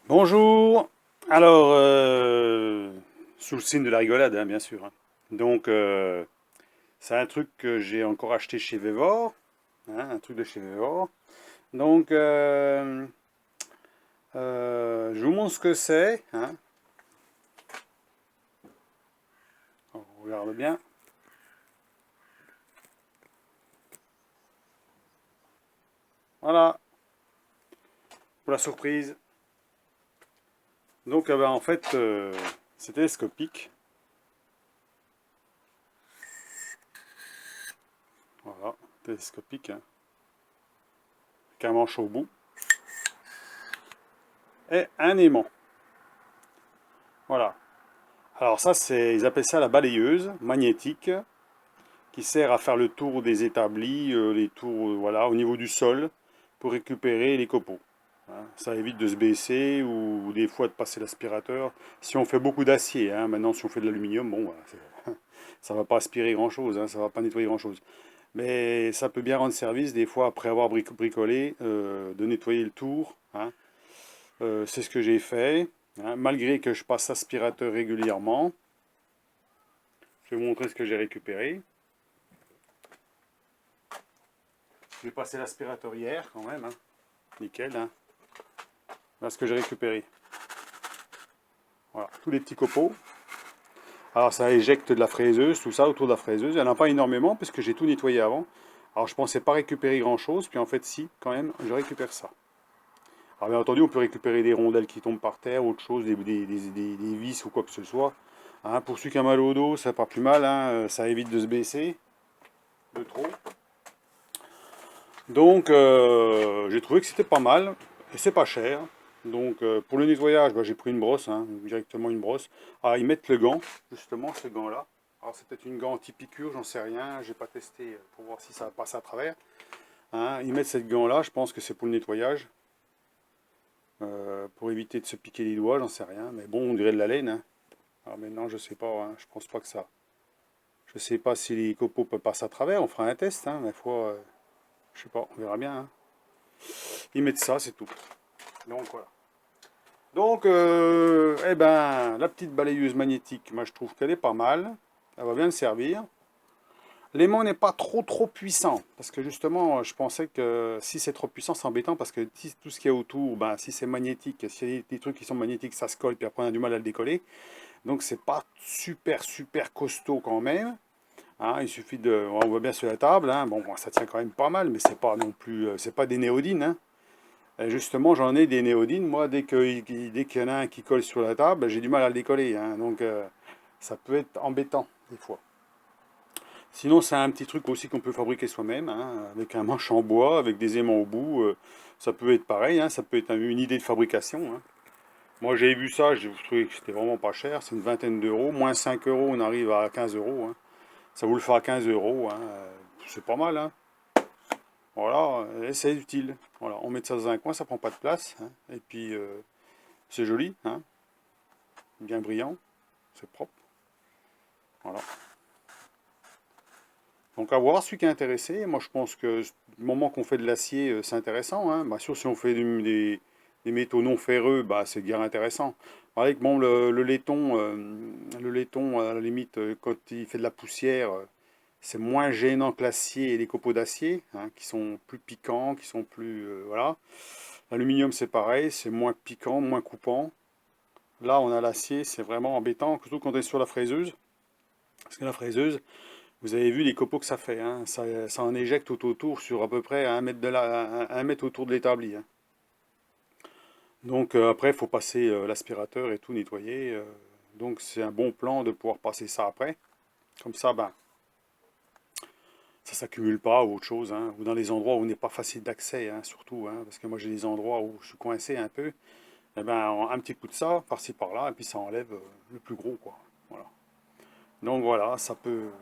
Bonjour. Alors, sous le signe de la rigolade, hein, bien sûr, hein. Donc, c'est un truc que j'ai encore acheté chez Vevor, hein, un truc de chez Vevor. Donc, je vous montre ce que c'est, hein. On regarde bien. Voilà, pour la surprise. Donc, ben, en fait, c'est télescopique. Voilà, télescopique, hein, avec un manche au bout et un aimant. Voilà. Alors ça, ils appellent ça la balayeuse magnétique, qui sert à faire le tour des établis, les tours voilà, au niveau du sol, pour récupérer les copeaux. Hein. Ça évite de se baisser ou des fois de passer l'aspirateur. Si on fait beaucoup d'acier, hein, maintenant si on fait de l'aluminium, bon, voilà, ça va pas aspirer grand-chose, hein, ça va pas nettoyer grand-chose. Mais ça peut bien rendre service des fois après avoir bricolé, de nettoyer le tour, hein. C'est ce que j'ai fait, hein, malgré que je passe aspirateur régulièrement. Je vais vous montrer ce que j'ai récupéré. J'ai passé l'aspirateur hier quand même, hein. Nickel, hein. Voilà ce que j'ai récupéré. Voilà, tous les petits copeaux. Alors ça éjecte de la fraiseuse, tout ça autour de la fraiseuse. Il n'y en a pas énormément parce que j'ai tout nettoyé avant. Alors je pensais pas récupérer grand chose, puis en fait si, quand même, je récupère ça. Alors bien entendu, on peut récupérer des rondelles qui tombent par terre, autre chose, des vis ou quoi que ce soit. Hein, pour ceux qui ont mal au dos, c'est pas plus mal, hein, ça évite de se baisser de trop. Donc j'ai trouvé que c'était pas mal, et c'est pas cher. Donc pour le nettoyage, bah, j'ai pris une brosse, hein, directement une brosse. Ah, ils mettent le gant, justement ce gant-là. Alors c'est peut-être une gant anti-piqûre, j'en sais rien, j'ai pas testé pour voir si ça passe à travers. Hein, ils mettent cette gant-là, je pense que c'est pour le nettoyage. Pour éviter de se piquer les doigts, j'en sais rien. Mais bon, on dirait de la laine, hein. Alors maintenant, je sais pas, hein, je pense pas que ça. Je sais pas si les copeaux peuvent passer à travers, on fera un test, hein, mais fois, je sais pas, on verra bien, hein. Ils mettent ça, c'est tout. Donc voilà. Donc, eh ben, la petite balayeuse magnétique, moi je trouve qu'elle est pas mal. Elle va bien me servir. L'aimant n'est pas trop puissant. Parce que justement, je pensais que si c'est trop puissant, c'est embêtant. Parce que tout ce qu'il y a autour, ben, si c'est magnétique, s'il y a des trucs qui sont magnétiques, ça se colle. Puis après, on a du mal à le décoller. Donc, c'est pas super costaud quand même. Hein, il suffit de. On voit bien sur la table. Hein, bon, ça tient quand même pas mal. Mais c'est pas non plus. C'est pas des néodymes, hein. Et justement, j'en ai des néodymes. Moi, dès qu'il y en a un qui colle sur la table, ben, j'ai du mal à le décoller, hein. Donc, ça peut être embêtant, des fois. Sinon, c'est un petit truc aussi qu'on peut fabriquer soi-même, hein, avec un manche en bois, avec des aimants au bout. Ça peut être pareil, hein, ça peut être une idée de fabrication, hein. Moi, j'ai vu ça, j'ai trouvé que c'était vraiment pas cher. C'est une vingtaine d'euros. Moins 5 euros, on arrive à 15 euros, hein. Ça vous le fera à 15 euros, hein. C'est pas mal, hein. Voilà, et c'est utile. Voilà, on met ça dans un coin, ça prend pas de place, hein. Et puis, c'est joli, hein, bien brillant, c'est propre. Voilà. Donc à voir celui qui est intéressé. Moi je pense que du moment qu'on fait de l'acier, c'est intéressant, hein. Bah, sûr, si on fait des métaux non ferreux, bah, c'est bien intéressant. Pareil que bon, le laiton, à la limite, quand il fait de la poussière, c'est moins gênant que l'acier et les copeaux d'acier, hein, qui sont plus piquants, qui sont plus. Voilà. L'aluminium c'est pareil, c'est moins piquant, moins coupant. Là, on a l'acier, c'est vraiment embêtant, surtout quand on est sur la fraiseuse. Parce que la fraiseuse, vous avez vu les copeaux que ça fait, hein. Ça en éjecte tout autour sur à peu près 1 mètre, un mètre autour de l'établi, hein. Donc après, il faut passer l'aspirateur et tout nettoyer. Donc c'est un bon plan de pouvoir passer ça après. Comme ça, ben, ça s'accumule pas ou autre chose, hein. Ou dans les endroits où on n'est pas facile d'accès, hein, surtout, hein, parce que moi j'ai des endroits où je suis coincé un peu. Et ben, un petit coup de ça, par-ci par-là, et puis ça enlève le plus gros, quoi. Voilà. Donc voilà, ça peut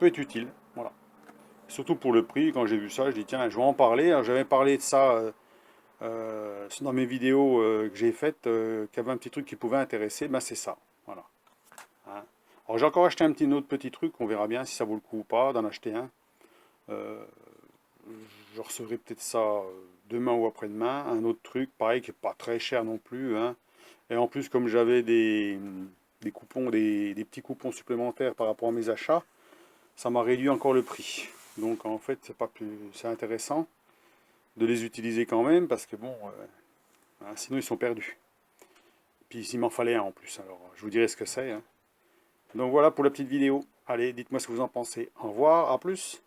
être utile. Voilà. Surtout pour le prix, quand j'ai vu ça, je dis tiens, je vais en parler. Alors, j'avais parlé de ça dans mes vidéos que j'ai faites, qu'il y avait un petit truc qui pouvait intéresser, ben c'est ça. Voilà. Hein. Alors j'ai encore acheté un autre petit truc, on verra bien si ça vaut le coup ou pas d'en acheter un. Euh, je recevrai peut-être ça demain ou après-demain un autre truc, pareil, qui n'est pas très cher non plus, hein. Et en plus, comme j'avais des coupons, des petits coupons supplémentaires par rapport à mes achats, ça m'a réduit encore le prix. Donc en fait, c'est intéressant de les utiliser quand même, parce que bon, hein, sinon ils sont perdus. Puis il m'en fallait un en plus, alors je vous dirai ce que c'est, hein. Donc voilà pour la petite vidéo. Allez, dites-moi ce que vous en pensez. Au revoir, à plus.